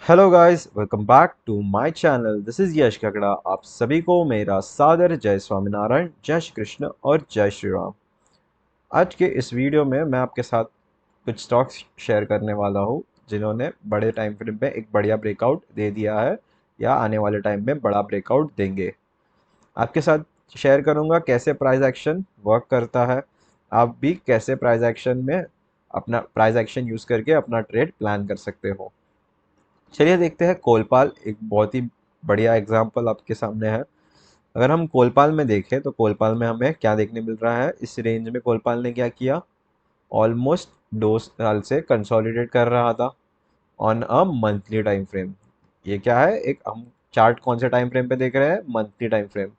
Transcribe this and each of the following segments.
Hello guys, welcome back to my channel. This is Yash Kakda. आप सभी को मेरा सादर जय स्वामीनारायण, जय श्री कृष्ण और जय श्री राम। आज के इस वीडियो में मैं आपके साथ कुछ स्टॉक्स शेयर करने वाला हूँ जिन्होंने बड़े टाइम फ्रेम पे एक बढ़िया ब्रेकआउट दे दिया है या आने वाले टाइम में बड़ा ब्रेकआउट देंगे। आपके साथ शेयर करूँगा कैसे प्राइस एक्शन वर्क करता है। आप भी कैसे प्राइस एक्शन में अपना प्राइस एक्शन यूज़ करके अपना ट्रेड प्लान कर सकते हो। चलिए देखते हैं। कोलपाल एक बहुत ही बढ़िया एग्जाम्पल आपके सामने है। अगर हम कोलपाल में देखें तो कोलपाल में हमें क्या देखने मिल रहा है। इस रेंज में कोलपाल ने क्या किया, ऑलमोस्ट 2 साल से कंसोलिडेट कर रहा था on a monthly time frame. ये क्या है, एक हम चार्ट कौन से टाइम फ्रेम पे देख रहे हैं, monthly time frame.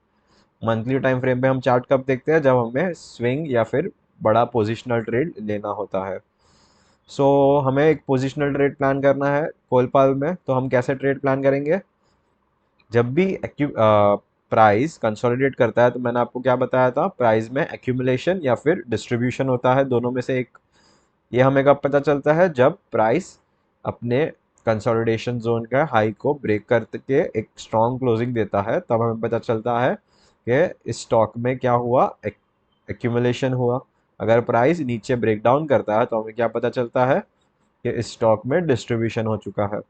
Monthly time frame पे हम चार्ट कब देखते हैं, जब हमें स्विंग या फिर बड़ा पोजिशनल ट्रेड लेना होता है। सो हमें एक पोजिशनल ट्रेड प्लान करना है कोलपाल में, तो हम कैसे ट्रेड प्लान करेंगे। जब भी प्राइस कंसोलिडेट करता है तो मैंने आपको क्या बताया था, प्राइस में एक्यूमुलेशन या फिर डिस्ट्रीब्यूशन होता है, दोनों में से एक। ये हमें कब पता चलता है, जब प्राइस अपने कंसोलिडेशन जोन का हाई को ब्रेक करके एक स्ट्रॉन्ग क्लोजिंग देता है, तब हमें पता चलता है कि इस स्टॉक में क्या हुआ, एक्यूमुलेशन हुआ। अगर प्राइस नीचे ब्रेक डाउन करता है तो हमें क्या पता चलता है कि इस स्टॉक में डिस्ट्रीब्यूशन हो चुका है।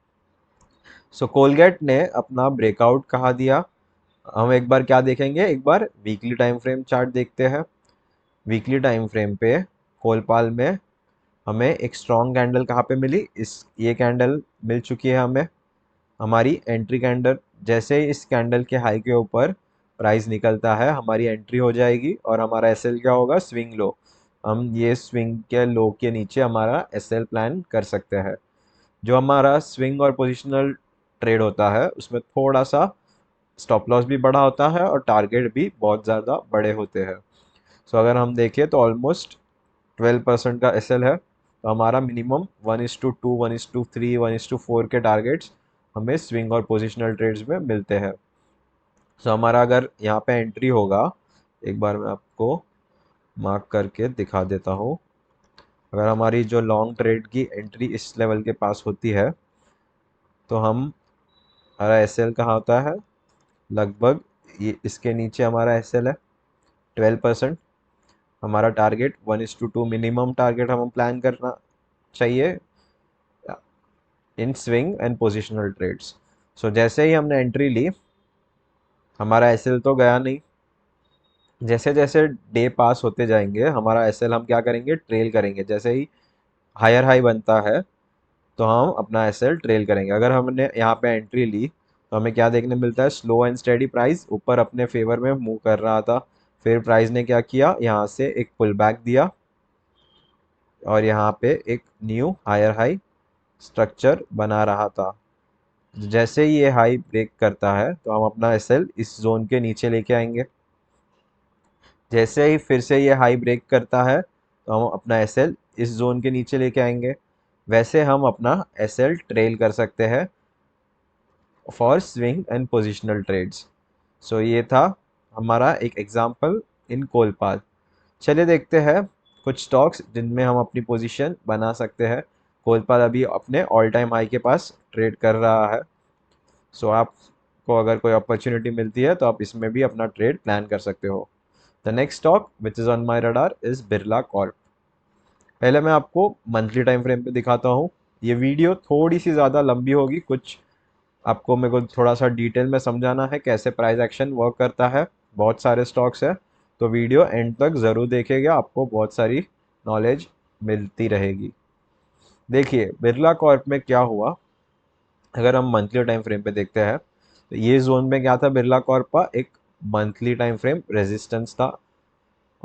सो कोलगेट ने अपना ब्रेकआउट कहा दिया। हम एक बार क्या देखेंगे, एक बार वीकली टाइम फ्रेम चार्ट देखते हैं। वीकली टाइम फ्रेम पे कोलपाल में हमें एक स्ट्रॉन्ग कैंडल कहाँ पे मिली, इस ये कैंडल मिल चुकी है हमें, हमारी एंट्री कैंडल। जैसे ही इस कैंडल के हाई के ऊपर प्राइस निकलता है हमारी एंट्री हो जाएगी और हमारा एसएल क्या होगा, स्विंग लो। हम ये स्विंग के लो के नीचे हमारा एसएल प्लान कर सकते हैं। जो हमारा स्विंग और पोजिशनल ट्रेड होता है उसमें थोड़ा सा स्टॉप लॉस भी बड़ा होता है और टारगेट भी बहुत ज़्यादा बड़े होते हैं। सो अगर हम देखें तो ऑलमोस्ट 12% का एस एल है, तो हमारा मिनिमम 1:2, 1:3, 1:4 के टारगेट्स हमें स्विंग और पोजिशनल ट्रेड्स में मिलते हैं। सो हमारा अगर यहाँ पे एंट्री होगा, एक बार मैं आपको मार्क करके दिखा देता हूँ। अगर हमारी जो लॉन्ग ट्रेड की एंट्री इस लेवल के पास होती है तो हम, हमारा एस एल कहाँ होता है, लगभग ये इसके नीचे हमारा एस एल है 12%। हमारा टारगेट 1:2 मिनिमम टारगेट हम प्लान करना चाहिए in swing and positional trades. So जैसे ही हमने एंट्री ली, हमारा एसएल तो गया नहीं। जैसे जैसे डे पास होते जाएंगे हमारा एसएल हम क्या करेंगे, ट्रेल करेंगे। जैसे ही हायर हाई बनता है तो हम अपना एसएल ट्रेल करेंगे। अगर हमने यहाँ पे एंट्री ली तो हमें क्या देखने मिलता है, स्लो एंड स्टेडी प्राइस ऊपर अपने फेवर में मूव कर रहा था। फिर प्राइस ने क्या किया, यहाँ से एक पुल बैक दिया और यहाँ पे एक न्यू हायर हाई स्ट्रक्चर बना रहा था। जैसे ही ये हाई ब्रेक करता है तो हम अपना एसएल इस जोन के नीचे लेके आएंगे। जैसे ही फिर से ये हाई ब्रेक करता है तो हम अपना एसएल इस जोन के नीचे लेके आएंगे। वैसे हम अपना एसएल ट्रेल कर सकते हैं for swing and positional trades. So ये था हमारा एक एग्जांपल इन कोलपाल। चलिए देखते हैं कुछ स्टॉक्स जिनमें हम अपनी पोजीशन बना सकते हैं। कोलपाल अभी अपने ऑल टाइम हाई के पास ट्रेड कर रहा है। सो आपको अगर कोई अपॉर्चुनिटी मिलती है तो आप इसमें भी अपना ट्रेड प्लान कर सकते हो। The next stock which is on my radar is Birla Corp. पहले मैं आपको मंथली टाइम फ्रेम पे दिखाता हूँ। ये वीडियो थोड़ी सी ज़्यादा लंबी होगी, कुछ आपको मेरे को थोड़ा सा डिटेल में समझाना है कैसे प्राइस एक्शन वर्क करता है। बहुत सारे स्टॉक्स है, तो वीडियो एंड तक ज़रूर देखिएगा, आपको बहुत सारी नॉलेज मिलती रहेगी। देखिए बिरला कॉर्प में क्या हुआ। अगर हम मंथली टाइम फ्रेम पे देखते हैं तो ये जोन में क्या था, बिरला कॉर्प का एक मंथली टाइम फ्रेम रेजिस्टेंस था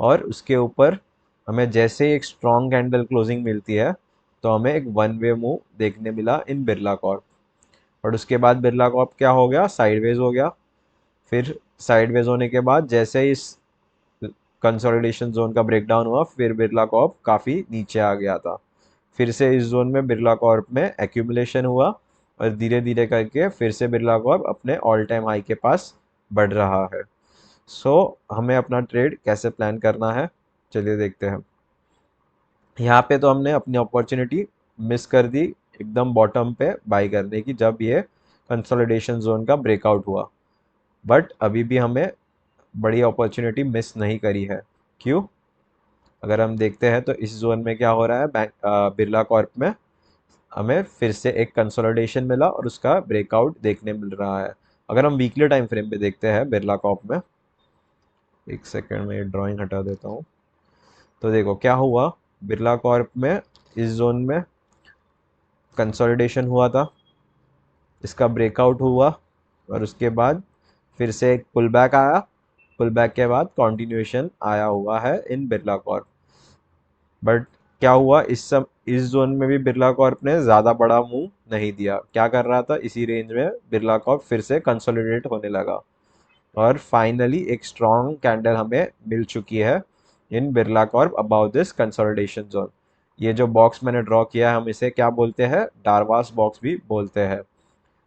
और उसके ऊपर हमें जैसे ही एक स्ट्रॉन्ग कैंडल क्लोजिंग मिलती है तो हमें एक वन वे मूव देखने मिला इन बिरला कॉर्प। और उसके बाद बिरला कॉर्प क्या हो गया, साइडवेज हो गया। फिर साइडवेज होने के बाद जैसे ही इस कंसोलिडेशन जोन का ब्रेकडाउन हुआ, फिर बिरला कॉर्प काफ़ी नीचे आ गया था। फिर से इस जोन में बिरला कॉर्प में एक्यूमुलेशन हुआ और धीरे धीरे करके फिर से बिरला कॉर्प अपने ऑल टाइम हाई के पास बढ़ रहा है। सो हमें अपना ट्रेड कैसे प्लान करना है, चलिए देखते हैं। यहाँ पे तो हमने अपनी अपॉर्चुनिटी मिस कर दी एकदम बॉटम पे बाई करने की जब ये कंसोलिडेशन जोन का ब्रेकआउट हुआ। बट अभी भी हमें बड़ी अपॉर्चुनिटी मिस नहीं करी है। क्यों? अगर हम देखते हैं तो इस जोन में क्या हो रहा है, बिरला कॉर्प में हमें फिर से एक कंसोलिडेशन मिला और उसका ब्रेकआउट देखने मिल रहा है। अगर हम वीकली टाइम फ्रेम पे देखते हैं बिरला कॉर्प में, एक सेकंड में ड्राइंग हटा देता हूँ, तो देखो क्या हुआ। बिरला कॉर्प में इस जोन में कंसोलिडेशन हुआ था, इसका ब्रेकआउट हुआ और उसके बाद फिर से एक पुल बैक आया। पुल बैक के बाद कंटिन्यूएशन आया हुआ है इन बिरला कॉर्प। बट क्या हुआ, इस जोन में भी बिरला कॉर्प ने ज़्यादा बड़ा मूव नहीं दिया। क्या कर रहा था, इसी रेंज में बिरला कॉर्प फिर से कंसोलिडेट होने लगा और फाइनली एक स्ट्रॉन्ग कैंडल हमें मिल चुकी है in Birla corp about this consolidation zone. ये जो बॉक्स मैंने ड्रॉ किया है हम इसे क्या बोलते हैं, डारवास बॉक्स भी बोलते हैं।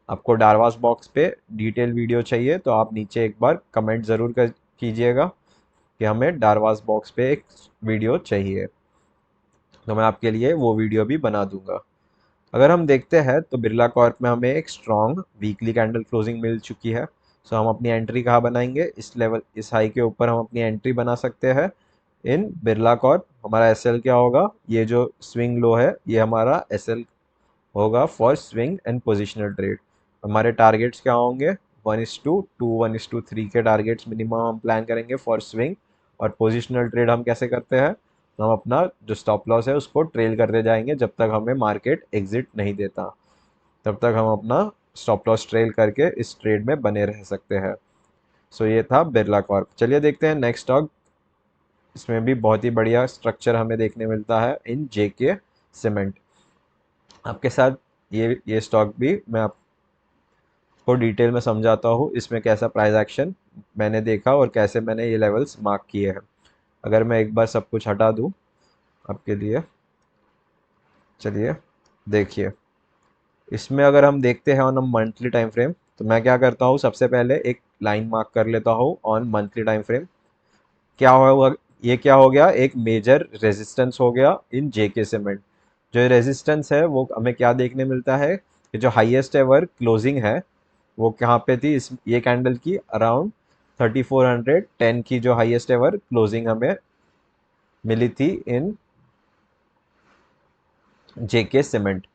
आपको डारवास बॉक्स पे डिटेल वीडियो चाहिए तो आप नीचे एक बार कमेंट ज़रूर कीजिएगा कि हमें डारवास बॉक्स पे एक वीडियो चाहिए, तो मैं आपके लिए वो वीडियो भी बना दूंगा। अगर हम देखते हैं तो बिरला कॉर्प में हमें एक स्ट्रॉन्ग वीकली कैंडल क्लोजिंग मिल चुकी है। सो हम अपनी एंट्री कहाँ बनाएंगे, इस हाई के ऊपर हम अपनी एंट्री बना सकते हैं इन बिरला कॉर्प। हमारा एसएल क्या होगा, ये जो स्विंग लो है ये हमारा एसएल होगा for swing and positional trade. हमारे टारगेट्स क्या होंगे, 1:2, 1:3 के टारगेट्स मिनिमम हम प्लान करेंगे फॉर स्विंग। और पोजिशनल ट्रेड हम कैसे करते हैं, हम अपना जो स्टॉप लॉस है उसको ट्रेल करते जाएंगे जब तक हमें मार्केट एग्जिट नहीं देता, तब तक हम अपना स्टॉप लॉस ट्रेल करके इस ट्रेड में बने रह सकते हैं। सो ये था बिरला कॉर्प। चलिए देखते हैं नेक्स्ट स्टॉक। इसमें भी बहुत ही बढ़िया स्ट्रक्चर हमें देखने मिलता है इन जेके सीमेंट। आपके साथ ये स्टॉक भी मैं आपको डिटेल में समझाता हूँ, इसमें कैसा प्राइस एक्शन मैंने देखा और कैसे मैंने ये लेवल्स मार्क किए हैं। अगर मैं एक बार सब कुछ हटा दूँ आपके लिए, चलिए देखिए। इसमें अगर हम देखते हैं on a monthly time frame, तो मैं क्या करता हूँ, सबसे पहले एक लाइन मार्क कर लेता हूँ ऑन मंथली टाइम फ्रेम। क्या हुआ, ये क्या हो गया, एक मेजर रेजिस्टेंस हो गया इन जेके सीमेंट। जो रेजिस्टेंस है वो हमें क्या देखने मिलता है कि जो हाईएस्ट एवर क्लोजिंग है वो कहाँ पे थी, इस ये कैंडल की अराउंड 3410 की जो हाईएस्ट एवर क्लोजिंग हमें मिली थी इन जेके सीमेंट।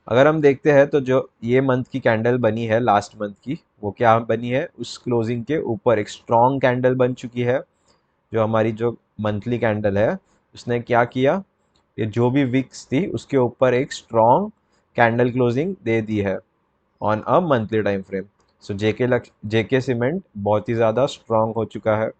अगर हम देखते हैं तो जो ये मंथ की कैंडल बनी है लास्ट मंथ की, वो क्या बनी है, उस क्लोजिंग के ऊपर एक स्ट्रॉन्ग कैंडल बन चुकी है। जो हमारी जो मंथली कैंडल है उसने क्या किया, ये जो भी विक्स थी उसके ऊपर एक स्ट्रॉन्ग कैंडल क्लोजिंग दे दी है on a monthly time frame. So JK cement बहुत ही ज़्यादा स्ट्रॉन्ग हो चुका है।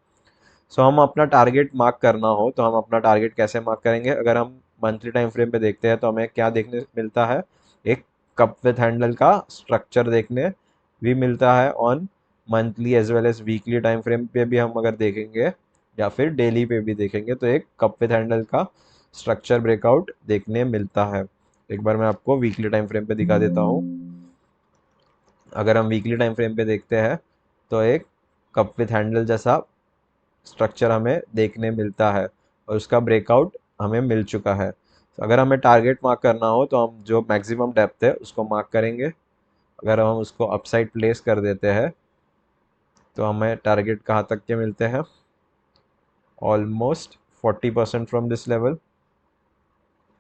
सो हम अपना टारगेट मार्क करना हो तो हम अपना टारगेट कैसे मार्क करेंगे, अगर हम मंथली टाइम फ्रेम पे देखते हैं तो हमें क्या देखने मिलता है, एक कप विथ हैंडल का स्ट्रक्चर देखने भी मिलता है on monthly as well as weekly time frame पे भी। हम अगर देखेंगे या फिर डेली पे भी देखेंगे तो एक कप विथ हैंडल का स्ट्रक्चर ब्रेकआउट देखने मिलता है। एक बार मैं आपको वीकली टाइम फ्रेम पे दिखा देता हूँ। अगर हम वीकली टाइम फ्रेम पे देखते हैं तो एक कप विथ हैंडल जैसा स्ट्रक्चर हमें देखने मिलता है और उसका ब्रेकआउट हमें मिल चुका है। तो अगर हमें टारगेट मार्क करना हो तो हम जो मैक्सिमम डेप्थ है उसको मार्क करेंगे। अगर हम उसको अपसाइड प्लेस कर देते हैं तो हमें टारगेट कहाँ तक के मिलते हैं, ऑलमोस्ट 40% फ्रॉम दिस लेवल।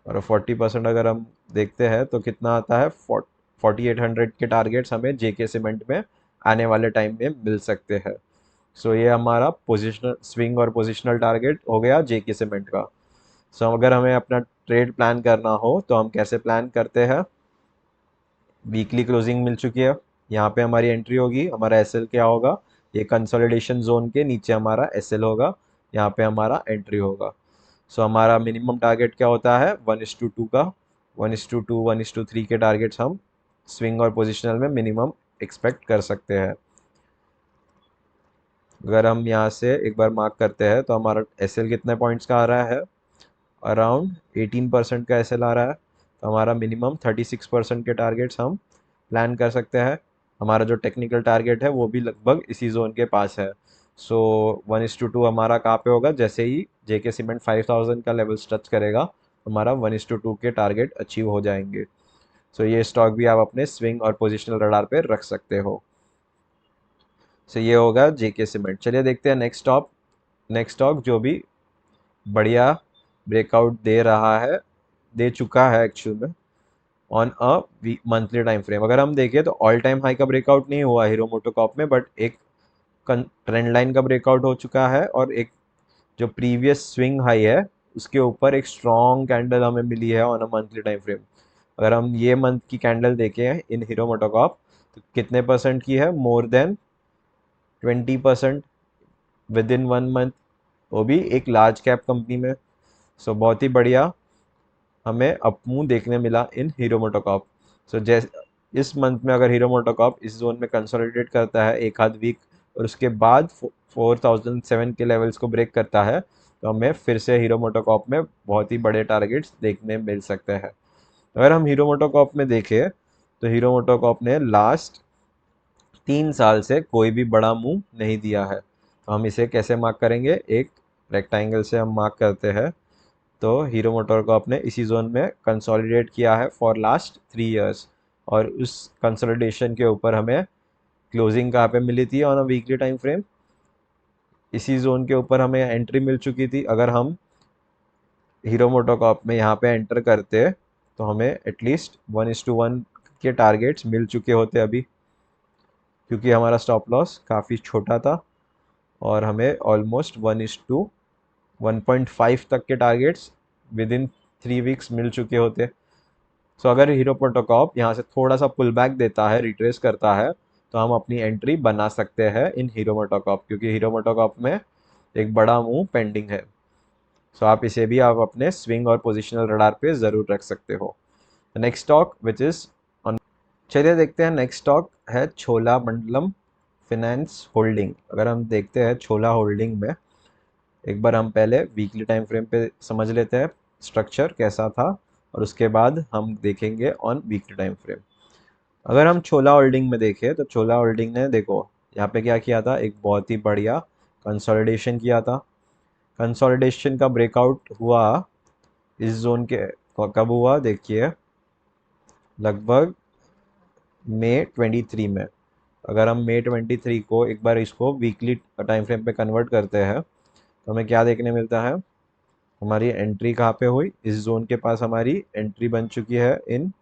और 40% अगर हम देखते हैं तो कितना आता है, 4800 के टारगेट्स हमें जेके सीमेंट में आने वाले टाइम में मिल सकते हैं। सो ये हमारा पोजिशनल स्विंग और पोजिशनल टारगेट हो गया जेके सीमेंट का। सो अगर हमें अपना ट्रेड प्लान करना हो तो हम कैसे प्लान करते हैं, वीकली क्लोजिंग मिल चुकी है, यहाँ पे हमारी एंट्री होगी, हमारा एसएल क्या होगा, ये कंसोलिडेशन जोन के नीचे हमारा एसएल होगा, यहाँ पे हमारा एंट्री होगा। सो हमारा मिनिमम टारगेट क्या होता है, 1:2 का, 1:2 1:3 के टारगेट्स हम स्विंग और पोजिशनल में मिनिमम एक्सपेक्ट कर सकते हैं। अगर हम यहाँ से एक बार मार्क करते हैं तो हमारा एसएल कितने पॉइंट्स का आ रहा है, अराउंड 18% का एसएल आ रहा है। तो हमारा मिनिमम 36% के टारगेट्स हम प्लान कर सकते हैं। हमारा जो टेक्निकल टारगेट है वो भी लगभग इसी जोन के पास है। सो 1:2 हमारा कहाँ पे होगा, जैसे ही जेके सीमेंट 5000 का लेवल टच करेगा हमारा 1:2 के टारगेट अचीव हो जाएंगे। सो ये स्टॉक भी आप अपने स्विंग और पोजिशनल रडार पे रख सकते हो। सो ये होगा जेके सीमेंट। चलिए देखते हैं नेक्स्ट स्टॉक। नेक्स्ट स्टॉक जो भी बढ़िया ब्रेकआउट दे रहा है, दे चुका है एक्चुअल में on a monthly time frame. अगर हम देखें तो ऑल टाइम हाई का ब्रेकआउट नहीं हुआ हीरो मोटोकॉर्प में, बट एक ट्रेंड लाइन का ब्रेकआउट हो चुका है और एक जो प्रीवियस स्विंग हाई है उसके ऊपर एक स्ट्रॉन्ग कैंडल हमें मिली है on a monthly time frame. अगर हम ये मंथ की कैंडल देखें इन हीरो मोटोकॉर्प तो कितने परसेंट की है, more than 20% with in 1 month, वो भी एक लार्ज कैप कंपनी में। सो बहुत ही बढ़िया हमें अपमूव देखने मिला इन हीरो मोटोकॉर्प। सो जैसे इस मंथ में अगर हीरो मोटोकॉर्प इस जोन में कंसोलिडेट करता है एक आध वीक और उसके बाद 4007 के लेवल्स को ब्रेक करता है, तो हमें फिर से हीरो मोटोकॉर्प में बहुत ही बड़े टारगेट्स देखने मिल सकते हैं। अगर हम हीरो मोटोकॉर्प में देखें तो हीरो मोटोकॉर्प ने लास्ट 3 साल से कोई भी बड़ा मूव नहीं दिया है। तो हम इसे कैसे मार्क करेंगे, एक रेक्टेंगल से हम मार्क करते हैं। तो हीरो मोटोकॉर्प ने इसी जोन में कंसोलिडेट किया है फॉर लास्ट 3 इयर्स, और उस कंसोलिडेशन के ऊपर हमें क्लोजिंग कहाँ पे मिली थी on a weekly time frame, इसी जोन के ऊपर हमें एंट्री मिल चुकी थी। अगर हम हीरो मोटोकॉर्प में यहाँ पे एंटर करते तो हमें एटलीस्ट 1:1 के टारगेट्स मिल चुके होते अभी, क्योंकि हमारा स्टॉप लॉस काफ़ी छोटा था और हमें ऑलमोस्ट 1:1.5 तक के टारगेट्स विद इन 3 वीक्स मिल चुके होते। सो अगर हीरो प्रोटोकॉप यहाँ से थोड़ा सा पुल बैक देता है, रिट्रेस करता है, तो हम अपनी एंट्री बना सकते हैं इन हीरो मोटोकॉप, क्योंकि हीरो मोटोकॉप में एक बड़ा मूव पेंडिंग है। सो आप इसे भी आप अपने स्विंग और पोजिशनल रडार पे ज़रूर रख सकते हो। Next stock which is on, चलिए देखते हैं नेक्स्ट स्टॉक है छोला मंडलम फिनेंस होल्डिंग। अगर हम देखते हैं छोला होल्डिंग में, एक बार हम पहले वीकली टाइम फ्रेम पे समझ लेते हैं स्ट्रक्चर कैसा था, और उसके बाद हम देखेंगे ऑन वीकली टाइम फ्रेम। अगर हम छोला होल्डिंग में देखें तो छोला होल्डिंग ने देखो यहाँ पे क्या किया था, एक बहुत ही बढ़िया कंसोलिडेशन किया था। कंसोलिडेशन का ब्रेकआउट हुआ इस जोन के, कब हुआ देखिए, लगभग मई 23 में। अगर हम मई 23 को एक बार इसको वीकली टाइम फ्रेम पे कन्वर्ट करते हैं तो हमें क्या देखने मिलता है, हमारी एंट्री कहाँ पे हुई, इस जोन के पास हमारी एंट्री बन चुकी है इन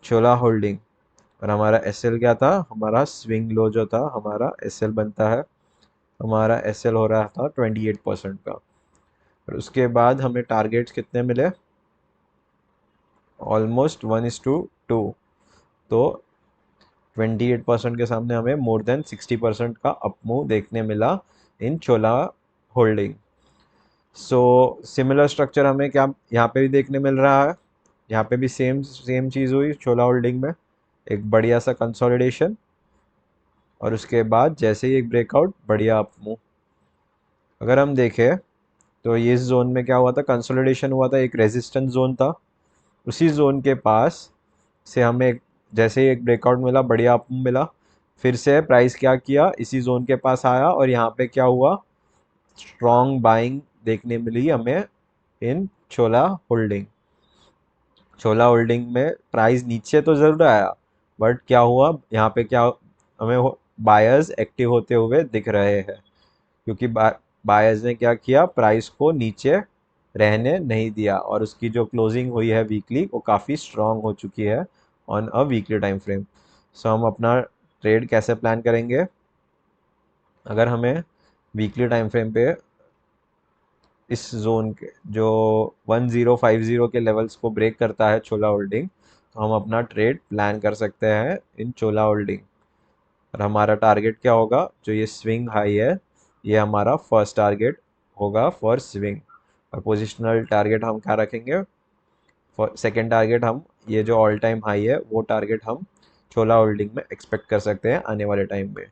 छोला होल्डिंग। और हमारा एसएल क्या था, हमारा स्विंग लो जो था हमारा एसएल बनता है, हमारा एसएल हो रहा था 28% का। और उसके बाद हमें टारगेट्स कितने मिले, ऑलमोस्ट 1:2। तो 28% के सामने हमें मोर देन 60% का अपमूव देखने मिला इन छोला होल्डिंग। सो सिमिलर स्ट्रक्चर हमें क्या यहाँ पे भी देखने मिल रहा है, यहाँ पे भी सेम सेम चीज़ हुई छोला होल्डिंग में, एक बढ़िया सा कंसोलिडेशन और उसके बाद जैसे ही एक ब्रेकआउट बढ़िया अपमूव। अगर हम देखें तो ये इस जोन में क्या हुआ था, कंसोलिडेशन हुआ था, एक रेजिस्टेंस जोन था, उसी जोन के पास से हमें जैसे ही एक ब्रेकआउट मिला बढ़िया अपमूव मिला, फिर से प्राइस क्या किया, इसी जोन के पास आया और यहाँ पे क्या हुआ, स्ट्रॉन्ग बाइंग देखने मिली हमें इन छोला होल्डिंग। छोला होल्डिंग में प्राइस नीचे तो ज़रूर आया, बट क्या हुआ यहाँ पे, क्या हमें बायर्स एक्टिव होते हुए दिख रहे हैं, क्योंकि बायर्स ने क्या किया, प्राइस को नीचे रहने नहीं दिया और उसकी जो क्लोजिंग हुई है वीकली वो काफ़ी स्ट्रांग हो चुकी है on a weekly time frame. So हम अपना ट्रेड कैसे प्लान करेंगे, अगर हमें वीकली टाइम फ्रेम पे इस जोन के जो 1050 के लेवल्स को ब्रेक करता है छोला होल्डिंग, तो हम अपना ट्रेड प्लान कर सकते हैं इन छोला होल्डिंग। और हमारा टारगेट क्या होगा, जो ये स्विंग हाई है ये हमारा फर्स्ट टारगेट होगा फॉर स्विंग, और पोजिशनल टारगेट हम क्या रखेंगे, फॉर सेकेंड टारगेट हम ये जो ऑल टाइम हाई है वो टारगेट हम छोला होल्डिंग में एक्सपेक्ट कर सकते हैं आने वाले टाइम में।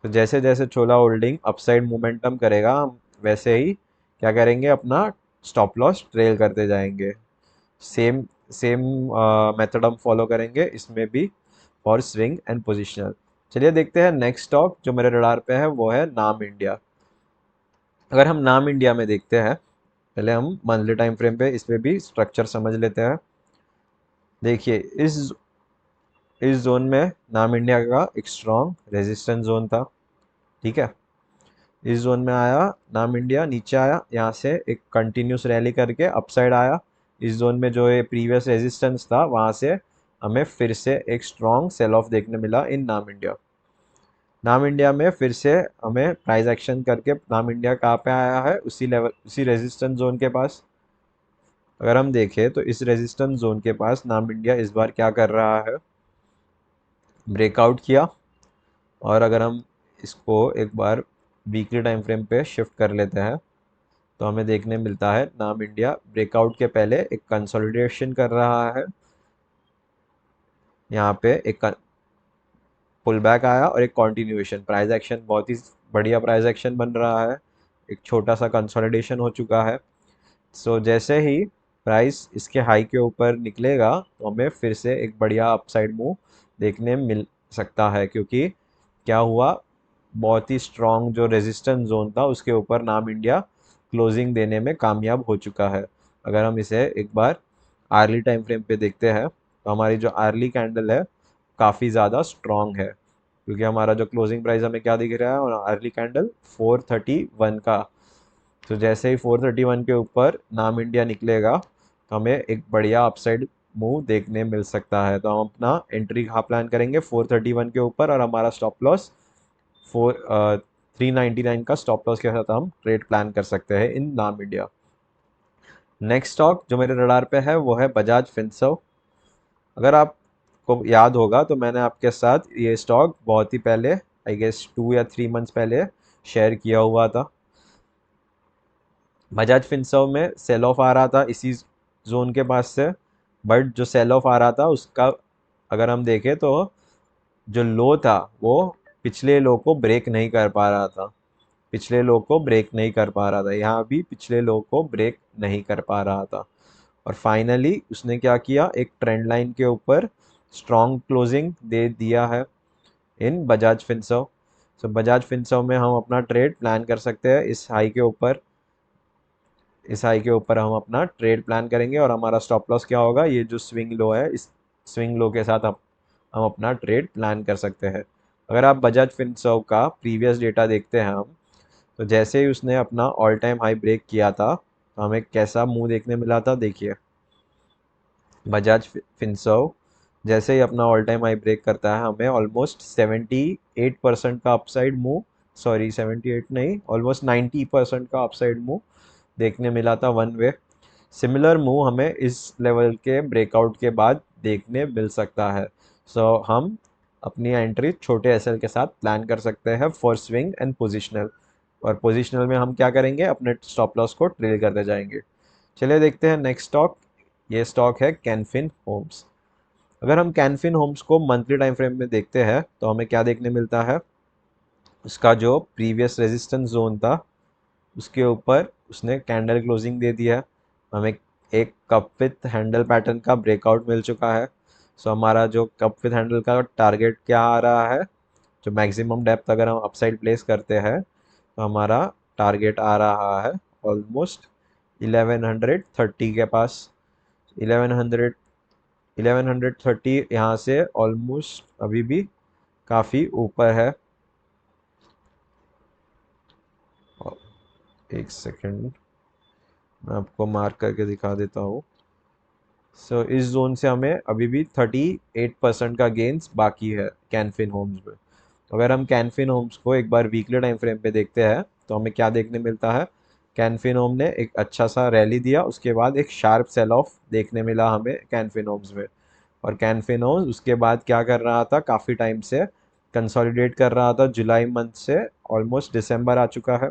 तो जैसे जैसे छोला होल्डिंग अपसाइड मोमेंटम करेगा हम वैसे ही क्या करेंगे, अपना स्टॉप लॉस ट्रेल करते जाएंगे। सेम सेम मेथड हम फॉलो करेंगे इसमें भी फॉर स्विंग एंड पोजिशनल। चलिए देखते हैं नेक्स्ट स्टॉक जो मेरे रडार पे है वो है नाम इंडिया। अगर हम नाम इंडिया में देखते हैं पहले हम मंथली टाइम फ्रेम पे इस पे भी स्ट्रक्चर समझ लेते हैं। देखिए इस जोन में नाम इंडिया का एक स्ट्रॉन्ग रेजिस्टेंस जोन था, ठीक है। इस जोन में आया नाम इंडिया, नीचे आया, यहाँ से एक कंटिन्यूस रैली करके अपसाइड आया। इस जोन में जो ये प्रीवियस रेजिस्टेंस था वहाँ से हमें फिर से एक स्ट्रॉन्ग सेल ऑफ देखने मिला इन नाम इंडिया। नाम इंडिया में फिर से हमें प्राइस एक्शन करके नाम इंडिया कहाँ पे आया है, उसी लेवल उसी रेजिस्टेंस जोन के पास। अगर हम देखें तो इस रेजिस्टेंस जोन के पास नाम इंडिया इस बार क्या कर रहा है, ब्रेकआउट किया। और अगर हम इसको एक बार वीकली टाइम फ्रेम पे शिफ्ट कर लेते हैं तो हमें देखने मिलता है नाम इंडिया ब्रेकआउट के पहले एक कंसोलिडेशन कर रहा है। यहाँ पे एक पुल बैक आया और एक कंटिन्यूएशन प्राइस एक्शन, बहुत ही बढ़िया प्राइस एक्शन बन रहा है। एक छोटा सा कंसोलिडेशन हो चुका है। सो जैसे ही प्राइस इसके हाई के ऊपर निकलेगा तो हमें फिर से एक बढ़िया अपसाइड मूव देखने मिल सकता है, क्योंकि क्या हुआ, बहुत ही स्ट्रॉन्ग जो रेजिस्टेंस जोन था उसके ऊपर नाम इंडिया क्लोजिंग देने में कामयाब हो चुका है। अगर हम इसे एक बार आर्ली टाइम फ्रेम पे देखते हैं तो हमारी जो आर्ली कैंडल है काफ़ी ज़्यादा स्ट्रॉन्ग है, क्योंकि हमारा जो क्लोजिंग प्राइस हमें क्या दिख रहा है और आर्ली कैंडल 431 का। तो जैसे ही 431 के ऊपर नाम इंडिया निकलेगा तो हमें एक बढ़िया अपसाइड मूव देखने मिल सकता है। तो हम अपना एंट्री कहाँ प्लान करेंगे, 431 के ऊपर, और हमारा स्टॉप लॉस 399 का स्टॉप लॉस के साथ हम ट्रेड प्लान कर सकते हैं इन नाम इंडिया। नेक्स्ट स्टॉक जो मेरे रडार पे है वो है बजाज फिनसर्व। अगर आपको याद होगा तो मैंने आपके साथ ये स्टॉक बहुत ही पहले, आई गेस 2 या 3 मंथ्स पहले शेयर किया हुआ था। बजाज फिनसर्व में सेल ऑफ आ रहा था इसी जोन के पास से, बट जो सेल ऑफ आ रहा था उसका अगर हम देखें तो जो लो था वो पिछले लो को ब्रेक नहीं कर पा रहा था। पिछले लो को ब्रेक नहीं कर पा रहा था, यहाँ भी पिछले लो को ब्रेक नहीं कर पा रहा था। और फाइनली उसने क्या किया, एक ट्रेंड लाइन के ऊपर स्ट्रॉन्ग क्लोजिंग दे दिया है इन बजाज फिनसर्व। सो बजाज फिनसर्व में हम अपना ट्रेड प्लान कर सकते हैं इस हाई के ऊपर। इस हाई के ऊपर हम अपना ट्रेड प्लान करेंगे और हमारा स्टॉप लॉस क्या होगा, ये जो स्विंग लो है इस स्विंग लो के साथ हम अपना ट्रेड प्लान कर सकते हैं। अगर आप बजाज फिनसर्व का प्रीवियस डेटा देखते हैं हम, तो जैसे ही उसने अपना ऑल टाइम हाई ब्रेक किया था तो हमें कैसा मुंह देखने मिला था, देखिए। बजाज फिनसर्व जैसे ही अपना ऑल टाइम हाई ब्रेक करता है हमें ऑलमोस्ट 78% का अपसाइड मूव, सॉरी 78 नहीं, ऑलमोस्ट 90% का अपसाइड मूव देखने मिला था वन वे। सिमिलर मूव हमें इस लेवल के ब्रेकआउट के बाद देखने मिल सकता है। सो हम अपनी एंट्री छोटे एसएल के साथ प्लान कर सकते हैं फॉर स्विंग एंड पोजिशनल। और पोजिशनल में हम क्या करेंगे, अपने स्टॉप लॉस को ट्रेल करते जाएंगे। चलिए देखते हैं नेक्स्ट स्टॉक। ये स्टॉक है कैनफिन होम्स। अगर हम कैनफिन होम्स को मंथली टाइम फ्रेम में देखते हैं तो हमें क्या देखने मिलता है, उसका जो प्रीवियस रेजिस्टेंस जोन था उसके ऊपर उसने कैंडल क्लोजिंग दे दिया है। हमें एक कप विथ हैंडल पैटर्न का ब्रेकआउट मिल चुका है। सो हमारा जो कप विथ हैंडल का टारगेट क्या आ रहा है, जो मैक्सिमम डेप्थ अगर हम अपसाइड प्लेस करते हैं तो हमारा टारगेट आ रहा है ऑलमोस्ट 1130 के पास। 1100 1130 यहाँ से ऑलमोस्ट अभी भी काफ़ी ऊपर है। एक सेकंड मैं आपको मार्क करके दिखा देता हूँ। सो इस जोन से हमें अभी भी 38% का गेंस बाकी है कैनफिन होम्स में। अगर हम कैनफिन होम्स को एक बार वीकली टाइम फ्रेम पे देखते हैं तो हमें क्या देखने मिलता है, कैनफिन होम ने एक अच्छा सा रैली दिया, उसके बाद एक शार्प सेल ऑफ देखने मिला हमें कैनफिन होम्स में। और कैनफिन होम्स उसके बाद क्या कर रहा था, काफ़ी टाइम से कंसोलिडेट कर रहा था, जुलाई मंथ से ऑलमोस्ट दिसंबर आ चुका है।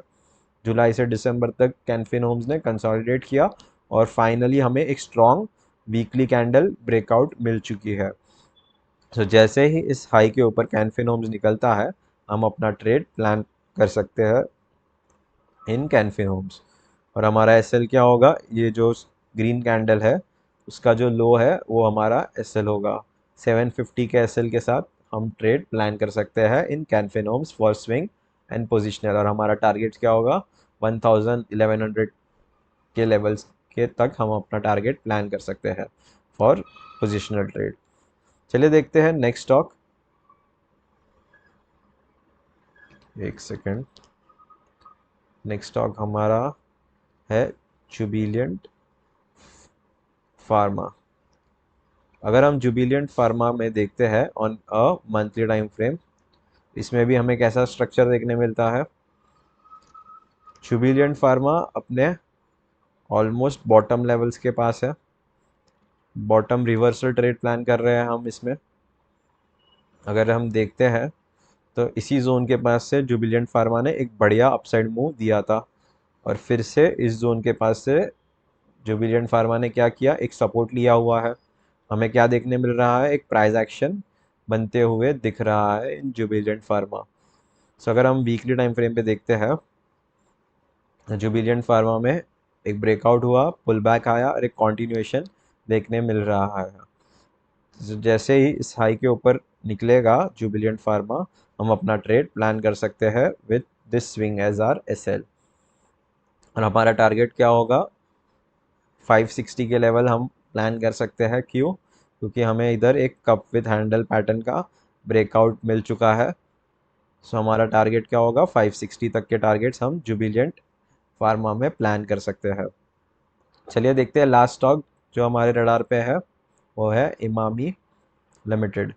जुलाई से दिसंबर तक कैनफिन होम्स ने कंसोलिडेट किया और फाइनली हमें एक स्ट्रॉन्ग वीकली कैंडल ब्रेकआउट मिल चुकी है। तो जैसे ही इस हाई के ऊपर कैनफिन होम्स निकलता है हम अपना ट्रेड प्लान कर सकते हैं इन कैनफिन होम्स। और हमारा एसएल क्या होगा, ये जो ग्रीन कैंडल है उसका जो लो है वो हमारा एसएल होगा। 750 के एसएल के साथ हम ट्रेड प्लान कर सकते हैं in Canfin homes for swing and positional. और हमारा टारगेट क्या होगा, 1100 के लेवल्स के तक हम अपना टारगेट प्लान कर सकते हैं फॉर पोजिशनल ट्रेड। चलिए देखते हैं नेक्स्ट स्टॉक। एक सेकेंड। नेक्स्ट स्टॉक हमारा है जुबिलिएंट फार्मा। अगर हम जुबिलिएंट फार्मा में देखते हैं on a monthly time frame, इसमें भी हमें कैसा स्ट्रक्चर देखने मिलता है। जुबिलिएंट फार्मा अपने ऑलमोस्ट बॉटम लेवल्स के पास है। बॉटम रिवर्सल ट्रेड प्लान कर रहे हैं हम इसमें। अगर हम देखते हैं तो इसी जोन के पास से जुबिलिएंट फार्मा ने एक बढ़िया अपसाइड मूव दिया था, और फिर से इस जोन के पास से जुबिलिएंट फार्मा ने क्या किया, एक सपोर्ट लिया हुआ है। हमें क्या देखने मिल रहा है, एक प्राइस एक्शन बनते हुए दिख रहा है इन जुबिलिएंट फार्मा। सो अगर हम वीकली टाइम फ्रेम पे देखते हैं, जुबिलिएंट फार्मा में एक ब्रेकआउट हुआ, पुल बैक आया और एक कॉन्टिन्यूएशन देखने मिल रहा है। जैसे ही इस हाई के ऊपर निकलेगा जुबिलिएंट फार्मा, हम अपना ट्रेड प्लान कर सकते हैं with this swing as our SL. और हमारा टारगेट क्या होगा, 560 के लेवल हम प्लान कर सकते हैं। क्यों? क्योंकि हमें इधर एक कप विथ हैंडल पैटर्न का ब्रेकआउट मिल चुका है। सो हमारा टारगेट क्या होगा, 560 तक के टारगेट्स हम जुबिलिएंट फार्मा में प्लान कर सकते हैं। चलिए देखते हैं लास्ट स्टॉक जो हमारे रडार पे है, वो है इमामी लिमिटेड।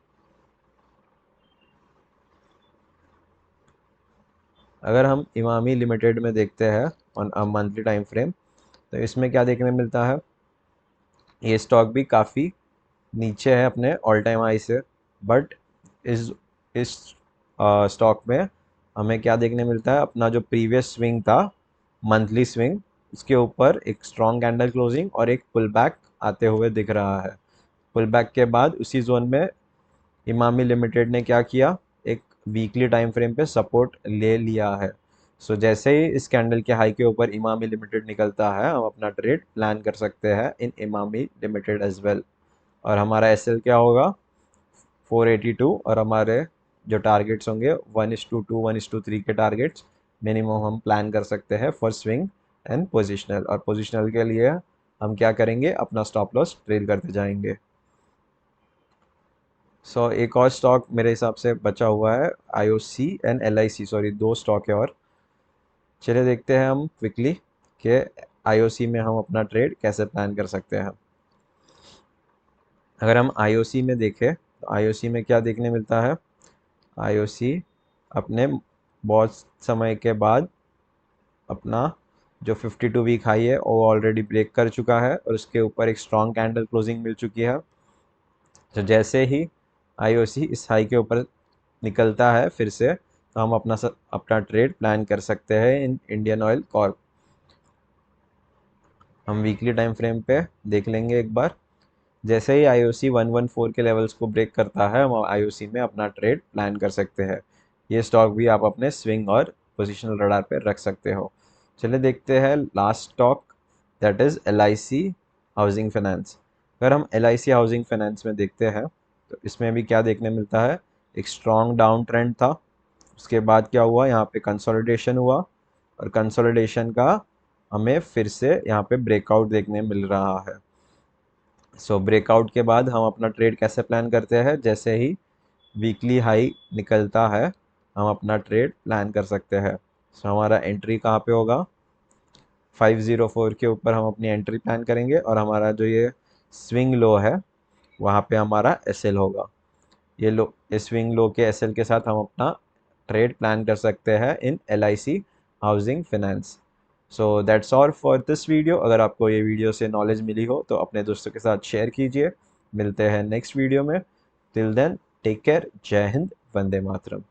अगर हम इमामी लिमिटेड में देखते हैं on a monthly time frame, तो इसमें क्या देखने मिलता है, ये स्टॉक भी काफ़ी नीचे है अपने ऑल टाइम हाई से। बट इस स्टॉक में हमें क्या देखने मिलता है, अपना जो प्रीवियस स्विंग था, मंथली स्विंग, उसके ऊपर एक स्ट्रॉन्ग कैंडल क्लोजिंग और एक पुल बैक आते हुए दिख रहा है। पुल बैक के बाद उसी जोन में इमामी लिमिटेड ने क्या किया, एक वीकली टाइम फ्रेम पे सपोर्ट ले लिया है। सो जैसे ही इस कैंडल के हाई के ऊपर इमामी लिमिटेड निकलता है, हम अपना ट्रेड प्लान कर सकते हैं इन इमामी लिमिटेड एज वेल। और हमारा एसएल क्या होगा, 482, और हमारे जो टारगेट्स होंगे 1:2, 1:3 के टारगेट्स मिनिमम हम प्लान कर सकते हैं फॉर स्विंग एंड पोजिशनल। और पोजिशनल के लिए हम क्या करेंगे, अपना स्टॉप लॉस ट्रेल करते जाएंगे। एक और स्टॉक मेरे हिसाब से बचा हुआ है, IOC and LIC, sorry 2 stock है और। चलिए देखते हैं हम क्विकली कि आईओसी में हम अपना ट्रेड कैसे प्लान कर सकते हैं। अगर हम आईओसी में देखें तो आईओसी में क्या देखने मिलता है, आईओसी अपने बहुत समय के बाद अपना जो 52 वीक हाई है वो ऑलरेडी ब्रेक कर चुका है, और उसके ऊपर एक स्ट्रॉन्ग कैंडल क्लोजिंग मिल चुकी है। तो जैसे ही आईओसी इस हाई के ऊपर निकलता है फिर से, तो हम अपना ट्रेड प्लान कर सकते हैं इन इंडियन ऑयल कॉर्प। हम वीकली टाइम फ्रेम पे देख लेंगे एक बार। जैसे ही आईओसी 114 के लेवल्स को ब्रेक करता है, हम आईओसी में अपना ट्रेड प्लान कर सकते हैं। ये स्टॉक भी आप अपने स्विंग और पोजिशनल रडार पे रख सकते हो। चलिए देखते हैं last stock, that is LIC housing finance. अगर हम एलआईसी हाउसिंग फाइनेंस में देखते हैं तो इसमें भी क्या देखने मिलता है, एक स्ट्रॉन्ग डाउन ट्रेंड था। उसके बाद क्या हुआ, यहाँ पे कंसोलिडेशन हुआ, और कंसोलिडेशन का हमें फिर से यहाँ पे ब्रेकआउट देखने मिल रहा है। ब्रेकआउट के बाद हम अपना ट्रेड कैसे प्लान करते हैं, जैसे ही वीकली हाई निकलता है हम अपना ट्रेड प्लान कर सकते हैं। हमारा एंट्री कहाँ पे होगा, 504 के ऊपर हम अपनी एंट्री प्लान करेंगे, और हमारा जो ये स्विंग लो है वहाँ पे हमारा एसएल होगा। ये लो, इस स्विंग लो के एसएल के साथ हम अपना ट्रेड प्लान कर सकते हैं in LIC housing finance. So that's all for this video. अगर आपको ये वीडियो से नॉलेज मिली हो तो अपने दोस्तों के साथ शेयर कीजिए। मिलते हैं नेक्स्ट वीडियो में। टिल देन टेक केयर, जय हिंद, वंदे मातरम।